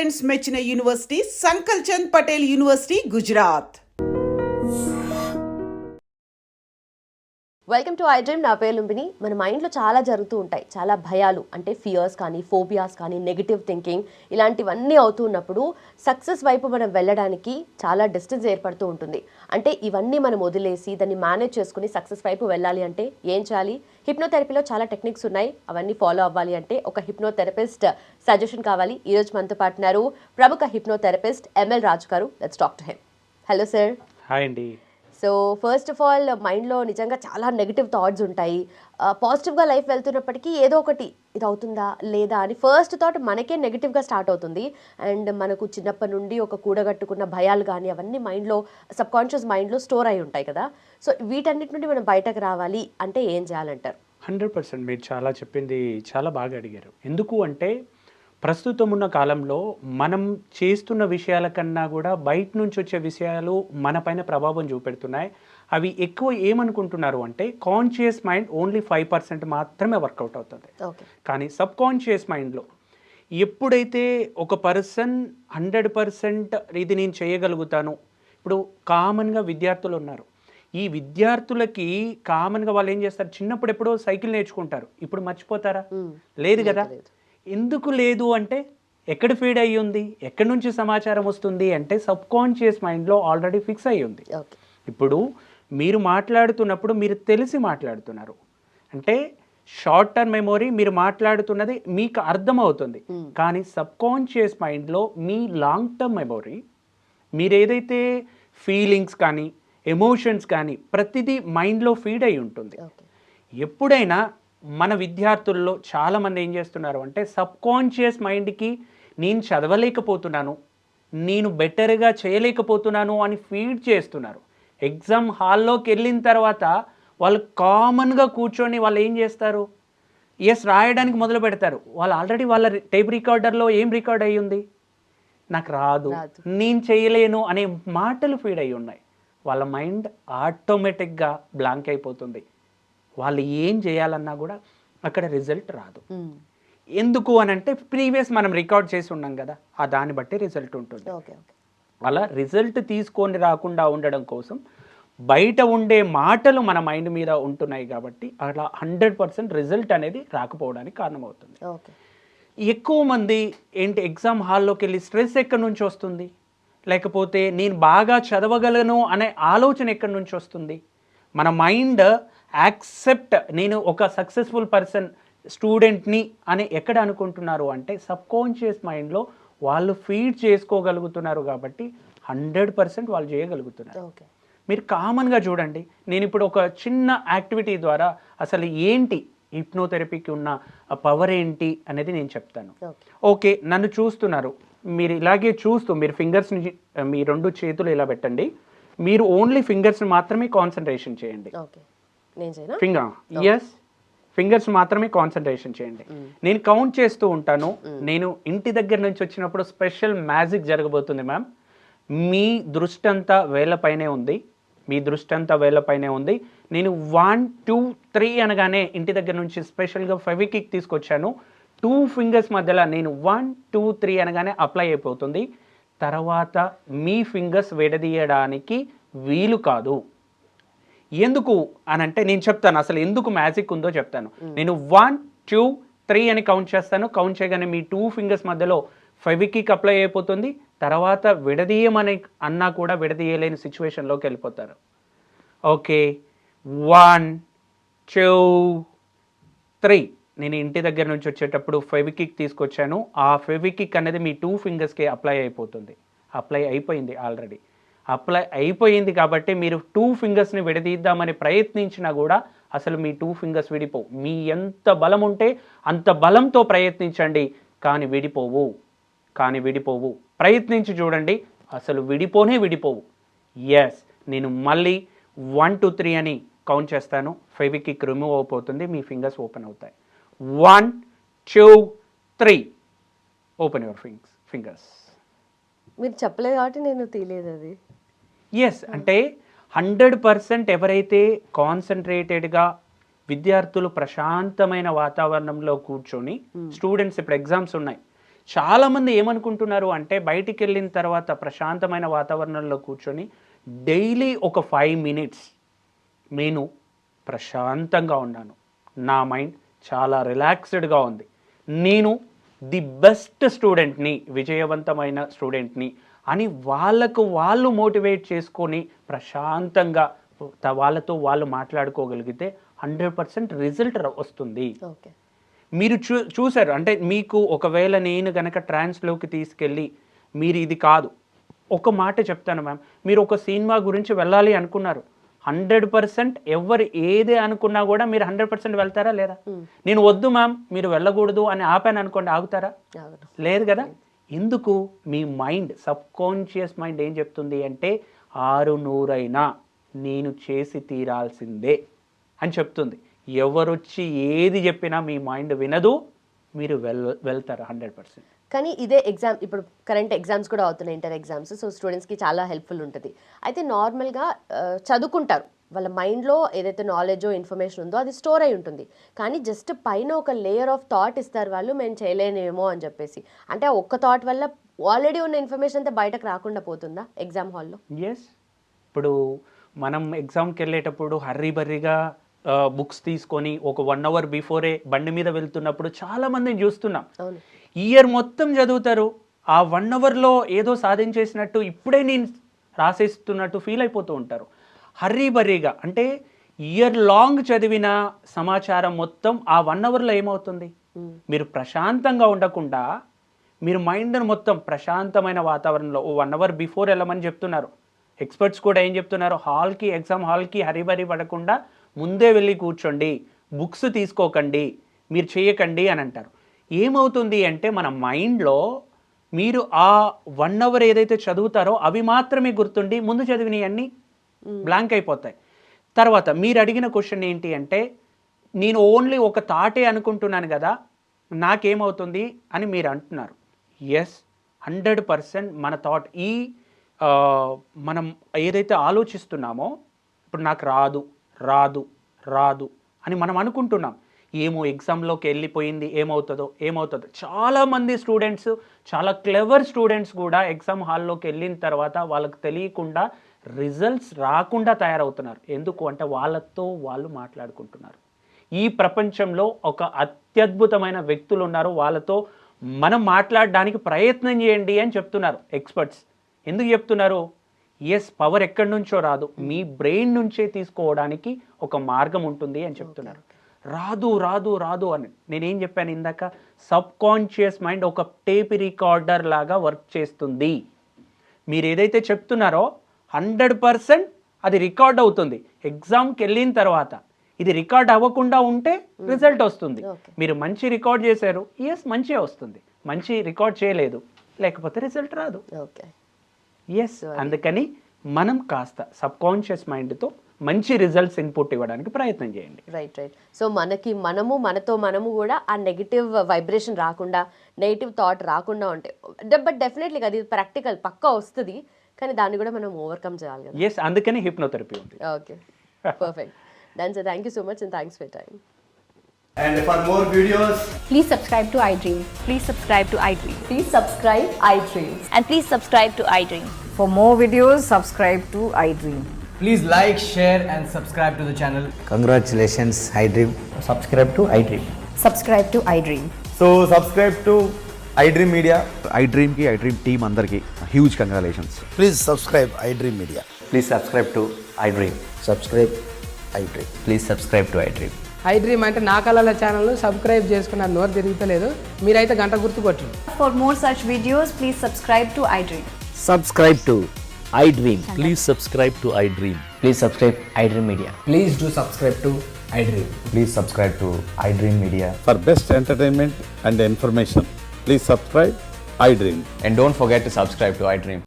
Parents మెచ్చిన university Sankalchand Patel university Gujarat. Welcome to iDream. నా పేరు లుంబిని. మన మైండ్లో చాలా జరుగుతూ ఉంటాయి, చాలా భయాలు, అంటే ఫియర్స్ కానీ, ఫోబియాస్ కానీ, నెగిటివ్ థింకింగ్, ఇలాంటివన్నీ అవుతూ ఉన్నప్పుడు సక్సెస్ వైపు మనం వెళ్ళడానికి చాలా డిస్టెన్స్ ఏర్పడుతూ ఉంటుంది. అంటే ఇవన్నీ మనం వదిలేసి దాన్ని మేనేజ్ చేసుకుని సక్సెస్ వైపు వెళ్ళాలి అంటే ఏం చేయాలి? హిప్నోథెరపీలో చాలా టెక్నిక్స్ ఉన్నాయి, అవన్నీ ఫాలో అవ్వాలి అంటే ఒక హిప్నోథెరపిస్ట్ సజెషన్ కావాలి. ఈరోజు మనతో పాటున్నారు ప్రముఖ హిప్నోథెరపిస్ట్ ఎంఎల్ రాజు గారు. Let's talk to him. Hello sir. Hi అండి. సో ఫస్ట్ ఆఫ్ ఆల్, మైండ్లో నిజంగా చాలా నెగిటివ్ థాట్స్ ఉంటాయి. పాజిటివ్గా లైఫ్ వెళ్తున్నప్పటికీ ఏదో ఒకటి ఇది అవుతుందా లేదా అని ఫస్ట్ థాట్ మనకే నెగిటివ్గా స్టార్ట్ అవుతుంది. అండ్ మనకు చిన్నప్పటి నుండి ఒక కూడగట్టుకున్న భయాలు కానీ అవన్నీ మైండ్లో, సబ్కాన్షియస్ మైండ్లో స్టోర్ అయి ఉంటాయి కదా. సో వీటన్నిటి నుండి మనం బయటకు రావాలి అంటే ఏం చేయాలంటారు? 100% మీరు చాలా చెప్పింది చాలా బాగా అడిగారు. ఎందుకు అంటే ప్రస్తుతం ఉన్న కాలంలో మనం చేస్తున్న విషయాల కన్నా కూడా బయట నుంచి వచ్చే విషయాలు మన పైన ప్రభావం చూపెడుతున్నాయి. అవి ఎక్కువ ఏమనుకుంటున్నారు అంటే కాన్షియస్ మైండ్ ఓన్లీ 5% మాత్రమే వర్కౌట్ అవుతుంది. కానీ సబ్ కాన్షియస్ మైండ్లో ఎప్పుడైతే ఒక పర్సన్ 100% ఇది నేను చేయగలుగుతాను. ఇప్పుడు కామన్గా విద్యార్థులు ఉన్నారు. ఈ విద్యార్థులకి కామన్గా వాళ్ళు ఏం చేస్తారు, చిన్నప్పుడు ఎప్పుడో సైకిల్ నేర్చుకుంటారు, ఇప్పుడు మర్చిపోతారా? లేదు కదా. ఎందుకు లేదు అంటే ఎక్కడ ఫీడ్ అయ్యి ఉంది, ఎక్కడి నుంచి సమాచారం వస్తుంది అంటే సబ్ కాన్షియస్ మైండ్లో ఆల్రెడీ ఫిక్స్ అయ్యి ఉంది. ఇప్పుడు మీరు మాట్లాడుతున్నప్పుడు మీరు తెలిసి మాట్లాడుతున్నారు అంటే షార్ట్ టర్మ్ మెమొరీ, మీరు మాట్లాడుతున్నది మీకు అర్థమవుతుంది. కానీ సబ్ కాన్షియస్ మైండ్లో మీ లాంగ్ టర్మ్ మెమొరీ, మీరు ఏదైతే ఫీలింగ్స్ కానీ ఎమోషన్స్ కానీ ప్రతిదీ మైండ్లో ఫీడ్ అయి ఉంటుంది. ఎప్పుడైనా మన విద్యార్థుల్లో చాలామంది ఏం చేస్తున్నారు అంటే సబ్ కాన్షియస్ మైండ్కి నేను చదవలేకపోతున్నాను, నేను బెటర్గా చేయలేకపోతున్నాను అని ఫీడ్ చేస్తున్నారు. ఎగ్జామ్ హాల్లోకి వెళ్ళిన తర్వాత వాళ్ళు కామన్గా కూర్చొని వాళ్ళు ఏం చేస్తారు, రాయడానికి మొదలు పెడతారు. వాళ్ళు ఆల్రెడీ వాళ్ళ టేప్ రికార్డర్లో ఏం రికార్డ్ అయ్యి ఉంది, నాకు రాదు, నేను చేయలేను అనే మాటలు ఫీడ్ అయ్యి ఉన్నాయి. వాళ్ళ మైండ్ ఆటోమేటిక్గా బ్లాంక్ అయిపోతుంది. వాళ్ళు ఏం చేయాలన్నా కూడా అక్కడ రిజల్ట్ రాదు. ఎందుకు అని అంటే ప్రీవియస్ మనం రికార్డ్ చేసి ఉన్నాం కదా, ఆ దాన్ని బట్టి రిజల్ట్ ఉంటుంది. అలా రిజల్ట్ తీసుకొని రాకుండా ఉండడం కోసం బయట ఉండే మాటలు మన మైండ్ మీద ఉంటున్నాయి కాబట్టి అలా 100% రిజల్ట్ అనేది రాకపోవడానికి కారణమవుతుంది. ఎక్కువ మంది ఏంటి, ఎగ్జామ్ హాల్లోకి వెళ్ళి స్ట్రెస్ ఎక్కడి నుంచి వస్తుంది, లేకపోతే నేను బాగా చదవగలను అనే ఆలోచన ఎక్కడి నుంచి వస్తుంది. మన మైండ్ యాక్సెప్ట్, నేను ఒక సక్సెస్ఫుల్ పర్సన్, స్టూడెంట్ని అని ఎక్కడ అనుకుంటున్నారు అంటే సబ్ కాన్షియస్ మైండ్లో వాళ్ళు ఫీడ్ చేసుకోగలుగుతున్నారు కాబట్టి 100% వాళ్ళు చేయగలుగుతున్నారు. మీరు కామన్గా చూడండి, నేను ఇప్పుడు ఒక చిన్న యాక్టివిటీ ద్వారా అసలు ఏంటి హిప్నోథెరపీకి ఉన్న పవర్ ఏంటి అనేది నేను చెప్తాను. ఓకే, నన్ను చూస్తున్నారు, మీరు ఇలాగే చూస్తూ మీరు ఫింగర్స్ని, మీ 2 చేతులు ఇలా పెట్టండి, మీరు ఓన్లీ ఫింగర్స్ని మాత్రమే కాన్సన్ట్రేషన్ చేయండి. ఫింగర్స్ మాత్రమే కాన్సన్ట్రేషన్ చేయండి. నేను కౌంట్ చేస్తూ ఉంటాను. నేను ఇంటి దగ్గర నుంచి వచ్చినప్పుడు స్పెషల్ మ్యాజిక్ జరగబోతుంది మ్యామ్. మీ దృష్టి అంతా వేళ్ళపైనే ఉంది, మీ దృష్టి అంతా వేళ్ళపైనే ఉంది. నేను 1 2 3 అనగానే ఇంటి దగ్గర నుంచి స్పెషల్గా ఫెవిక్విక్ తీసుకొచ్చాను. 2 ఫింగర్స్ మధ్యలో నేను 1 2 3 అనగానే అప్లై అయిపోతుంది. తర్వాత మీ ఫింగర్స్ విడదీయడానికి వీలు కాదు. ఎందుకు అని అంటే నేను చెప్తాను, అసలు ఎందుకు మ్యాజిక్ ఉందో చెప్తాను. నేను 1 2 3 అని కౌంట్ చేస్తాను. కౌంట్ చేయగానే మీ 2 ఫింగర్స్ మధ్యలో ఫెవిక్విక్ అప్లై అయిపోతుంది. తర్వాత విడదీయమని అన్నా కూడా విడదీయలేని సిచ్యువేషన్లోకి వెళ్ళిపోతారు. ఓకే, 1 2 3 నేను ఇంటి దగ్గర నుంచి వచ్చేటప్పుడు ఫెవిక్విక్ తీసుకొచ్చాను. ఆ ఫెవిక్విక్ అనేది మీ 2 ఫింగర్స్కి అప్లై అయిపోతుంది. అప్లై అయిపోయింది, ఆల్రెడీ అప్లై అయిపోయింది కాబట్టి మీరు 2 ఫింగర్స్ని విడదీద్దామని ప్రయత్నించినా కూడా అసలు మీ 2 ఫింగర్స్ విడిపోవు. మీ ఎంత బలం ఉంటే అంత బలంతో ప్రయత్నించండి, కానీ విడిపోవు. ప్రయత్నించి చూడండి, అసలు విడిపోవు. నేను మళ్ళీ 1 2 3 అని కౌంట్ చేస్తాను. ఫెవిక్విక్ రిమూవ్ అయిపోతుంది, మీ ఫింగర్స్ ఓపెన్ అవుతాయి. 1 2 3 ఓపెన్ యువర్ ఫింగర్స్. మీరు చెప్పలేదు కాబట్టి నేను తీయలేదు అది. అంటే 100% ఎవరైతే కాన్సన్ట్రేటెడ్గా విద్యార్థులు ప్రశాంతమైన వాతావరణంలో కూర్చొని, స్టూడెంట్స్ ఇప్పుడు ఎగ్జామ్స్ ఉన్నాయి, చాలామంది ఏమనుకుంటున్నారు అంటే బయటికి వెళ్ళిన తర్వాత ప్రశాంతమైన వాతావరణంలో కూర్చొని డైలీ ఒక 5 minutes నేను ప్రశాంతంగా ఉన్నాను, నా మైండ్ చాలా రిలాక్స్డ్గా ఉంది, నేను ది బెస్ట్ స్టూడెంట్ని, విజయవంతమైన స్టూడెంట్ని అని వాళ్ళకు వాళ్ళు మోటివేట్ చేసుకొని ప్రశాంతంగా వాళ్ళతో వాళ్ళు మాట్లాడుకోగలిగితే 100% రిజల్ట్ వస్తుంది. ఓకే. మీరు చూసారు అంటే మీకు ఒకవేళ నేను కనుక ట్రాన్స్లోకి తీసుకెళ్ళి మీరు ఇది కాదు, ఒక మాట చెప్తాను మ్యామ్, మీరు ఒక సినిమా గురించి వెళ్ళాలి అనుకున్నారు, 100% ఎవరు ఏదే అనుకున్నా కూడా మీరు 100% వెళ్తారా లేదా? నేను వద్దు మ్యామ్ మీరు వెళ్ళకూడదు అని ఆపాను అనుకోండి, ఆగుతారా? లేదు కదా. ఎందుకు? మీ మైండ్, సబ్కాన్షియస్ మైండ్ ఏం చెప్తుంది అంటే 600 అయినా నేను చేసి తీరాల్సిందే అని చెప్తుంది. ఎవరొచ్చి ఏది చెప్పినా మీ మైండ్ వినదు, మీరు వెళ్తారు 100%. కానీ ఇదే ఎగ్జామ్, ఇప్పుడు కరెంట్ ఎగ్జామ్స్ కూడా అవుతున్నాయి, ఇంటర్ ఎగ్జామ్స్. సో స్టూడెంట్స్కి చాలా హెల్ప్ఫుల్ ఉంటుంది. అయితే నార్మల్గా చదువుకుంటారు, వాళ్ళ మైండ్లో ఏదైతే నాలెడ్జో ఇన్ఫర్మేషన్ ఉందో అది స్టోర్ అయి ఉంటుంది. కానీ జస్ట్ పైన ఒక లేయర్ ఆఫ్ థాట్ ఇస్తారు వాళ్ళు, మేము చేయలేనేమో అని చెప్పేసి. అంటే ఆ ఒక్క థాట్ వల్ల ఆల్రెడీ ఉన్న ఇన్ఫర్మేషన్ అంతా బయటకు రాకుండా పోతుందా ఎగ్జామ్ హాల్లో? ఎస్. ఇప్పుడు మనం ఎగ్జామ్కి వెళ్ళేటప్పుడు హర్రీబర్రీగా బుక్స్ తీసుకొని ఒక 1 hour బిఫోరే బండి మీద వెళ్తున్నప్పుడు చాలామందిని చూస్తున్నాం. ఇయర్ మొత్తం చదువుతారు, ఆ 1 hourలో ఏదో సాధించేసినట్టు ఇప్పుడే నేను రాసేస్తున్నట్టు ఫీల్ అయిపోతూ ఉంటారు. హర్రీబర్రీగా అంటే ఇయర్ లాంగ్ చదివిన సమాచారం మొత్తం ఆ 1 hourలో ఏమవుతుంది? మీరు ప్రశాంతంగా ఉండకుండా మీరు మైండ్ని మొత్తం ప్రశాంతమైన వాతావరణంలో 1 hour బిఫోర్ వెళ్ళమని చెప్తున్నారు. ఎక్స్పర్ట్స్ కూడా ఏం చెప్తున్నారు? ఎగ్జామ్ హాల్కి హరీబరీ పడకుండా ముందే వెళ్ళి కూర్చోండి, బుక్స్ తీసుకోకండి, మీరు చేయకండి అని అంటారు. ఏమవుతుంది అంటే మన మైండ్లో మీరు ఆ 1 hour ఏదైతే చదువుతారో అవి మాత్రమే గుర్తుండి ముందు చదివినవన్నీ బ్లాంక్ అయిపోతాయి. తర్వాత మీరు అడిగిన క్వశ్చన్ ఏంటి అంటే నేను ఓన్లీ ఒక థాటే అనుకుంటున్నాను కదా, నాకేమవుతుంది అని మీరు అంటున్నారు. ఎస్, 100% మన థాట్, మనం ఏదైతే ఆలోచిస్తున్నామో ఇప్పుడు నాకు రాదు రాదు రాదు అని మనం అనుకుంటున్నాం, ఏమో ఎగ్జామ్లోకి వెళ్ళిపోయింది ఏమవుతుందో. చాలామంది స్టూడెంట్స్, చాలా క్లెవర్ స్టూడెంట్స్ కూడా ఎగ్జామ్ హాల్లోకి వెళ్ళిన తర్వాత వాళ్ళకి తెలియకుండా రిజల్ట్స్ రాకుండా తయారవుతున్నారు. ఎందుకు అంటే వాళ్ళతో వాళ్ళు మాట్లాడుకుంటున్నారు. ఈ ప్రపంచంలో ఒక అత్యద్భుతమైన వ్యక్తులు ఉన్నారు, వాళ్ళతో మనం మాట్లాడడానికి ప్రయత్నం చేయండి అని చెప్తున్నారు ఎక్స్పర్ట్స్. ఎందుకు చెప్తున్నారు? ఎస్, పవర్ ఎక్కడి నుంచో రాదు, మీ బ్రెయిన్ నుంచే తీసుకోవడానికి ఒక మార్గం ఉంటుంది అని చెప్తున్నారు. రాదు రాదు రాదు అని నేనేం చెప్పాను ఇందాక, సబ్కాన్షియస్ మైండ్ ఒక టేప్ రికార్డర్ లాగా వర్క్ చేస్తుంది. మీరు ఏదైతే చెప్తున్నారో 100% అది రికార్డ్ అవుతుంది. ఎగ్జామ్కి వెళ్ళిన తర్వాత ఇది రికార్డ్ అవ్వకుండా ఉంటే రిజల్ట్ వస్తుంది. మీరు మంచి రికార్డ్ చేశారు, ఎస్ మంచిగా వస్తుంది. మంచి రికార్డ్ చేయలేదు, లేకపోతే రిజల్ట్ రాదు. ఎస్, అందుకని మనం కాస్త సబ్కాన్షియస్ మైండ్తో మంచి రిజల్ట్స్ ఇన్పుట్ ఇవ్వడానికి ప్రయత్నం చేయండి. రైట్. సో మనతో మనము కూడా ఆ నెగిటివ్ వైబ్రేషన్ రాకుండా, నెగిటివ్ థాట్ రాకుండా ఉంటాయి. బట్ డెఫినెట్లీ అది ప్రాక్టికల్ పక్కా వస్తుంది, కానీ దాన్ని కూడా మనం ఓవర్కమ్ చేయాలి కదా. ఎస్, అందుకని హిప్నోథెరపీ ఉంది. Okay, perfect. Done, sir. Thank you so much and thanks for your time. And for more videos, please subscribe to iDream. Please subscribe to iDream. Please subscribe iDream. And please subscribe to iDream. For more videos, subscribe to iDream. please like, share and subscribe to the channel. Congratulations, iDream. Subscribe to iDream. Subscribe to iDream. So subscribe to iDream Media. iDream ki iDream team andarki huge congratulations. Please subscribe iDream Media. Please subscribe to iDream. Subscribe iDream. Please subscribe to iDream. iDream అంటే నా కళల channel subscribe చేసుకున్న నోరు తిరుగుతలేదు, మీరైతే గంట గుర్తు కొట్టండి. For more such videos, please subscribe to iDream. Subscribe to iDream. Please subscribe to iDream. Please subscribe iDream Media. Please do subscribe to iDream. Please subscribe to iDream Media. For best entertainment and information, please subscribe iDream. And don't forget to subscribe to iDream.